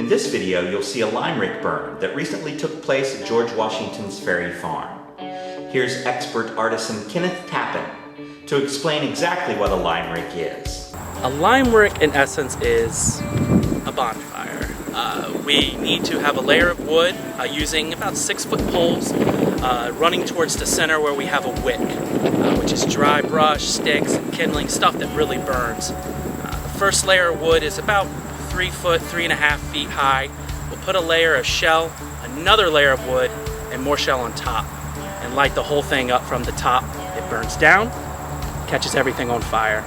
In this video, you'll see a lime rick burn that recently took place at George Washington's Ferry Farm. Here's expert artisan Kenneth Tappan to explain exactly what a lime rick is. A lime rick, in essence, is a bonfire. We need to have a layer of wood using about 6-foot poles running towards the center where we have a wick, which is dry brush, sticks, and kindling, stuff that really burns. The first layer of wood is about 3 foot, 3.5 feet high. We'll put a layer of shell, another layer of wood, and more shell on top, and light the whole thing up from the top. It burns down, catches everything on fire.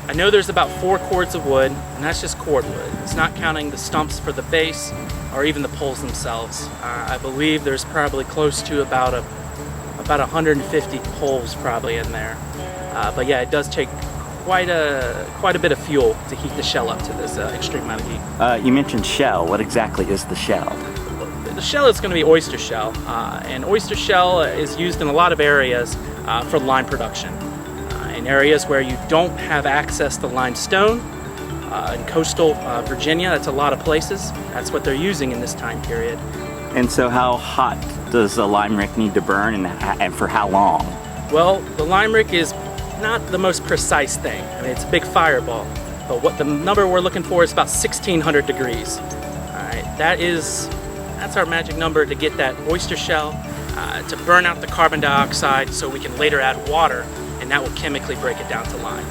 I know there's about 4 cords of wood, and that's just cordwood. It's not counting the stumps for the base or even the poles themselves. I believe there's probably close to about 150 poles probably in there. But yeah, it does take quite a bit of fuel to heat the shell up to this extreme amount of heat. You mentioned shell. What exactly is the shell? The shell is going to be oyster shell, and oyster shell is used in a lot of areas for lime production. In areas where you don't have access to limestone, in coastal Virginia, that's a lot of places. That's what they're using in this time period. And so how hot does a lime rick need to burn, and for how long? Well, the lime rick is not the most precise thing. I mean, it's a big fireball, but what the number we're looking for is about 1600 degrees. All right, that's our magic number to get that oyster shell to burn out the carbon dioxide so we can later add water, and that will chemically break it down to lime.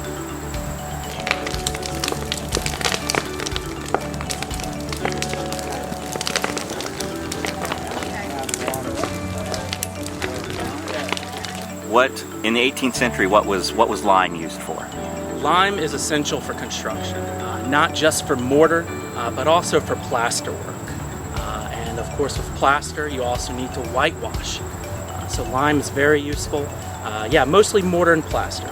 In the 18th century, what was lime used for? Lime is essential for construction, not just for mortar, but also for plaster work. And of course, with plaster, you also need to whitewash. So lime is very useful. Yeah, mostly mortar and plaster.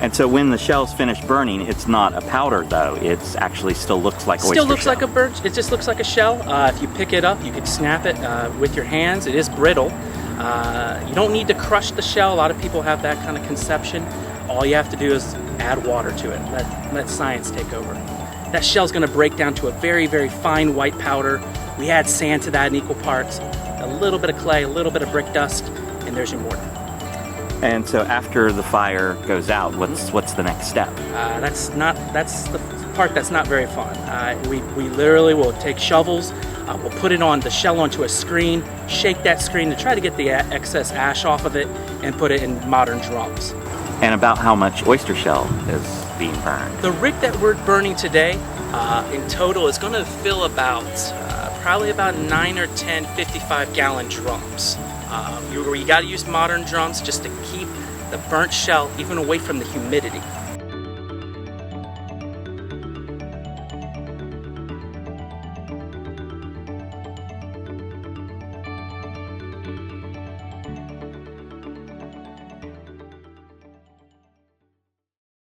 And so when the shell's finished burning, it's not a powder though. It's actually still looks like oyster shell. Still looks like a bird. It just looks like a shell. If you pick it up, you can snap it with your hands. It is brittle. You don't need to crush the shell. A lot of people have that kind of conception. All you have to do is add water to it. Let science take over. That shell's going to break down to a very, very fine white powder. We add sand to that in equal parts, a little bit of clay, a little bit of brick dust, and there's your mortar. And so after the fire goes out, what's the next step? That's the part that's not very fun. We literally will take shovels. We'll put it on the shell onto a screen, shake that screen to try to get the excess ash off of it, and put it in modern drums. And about how much oyster shell is being burned? The rick that we're burning today, in total, is going to fill probably about 9 or 10 55-gallon drums. You got to use modern drums just to keep the burnt shell even away from the humidity.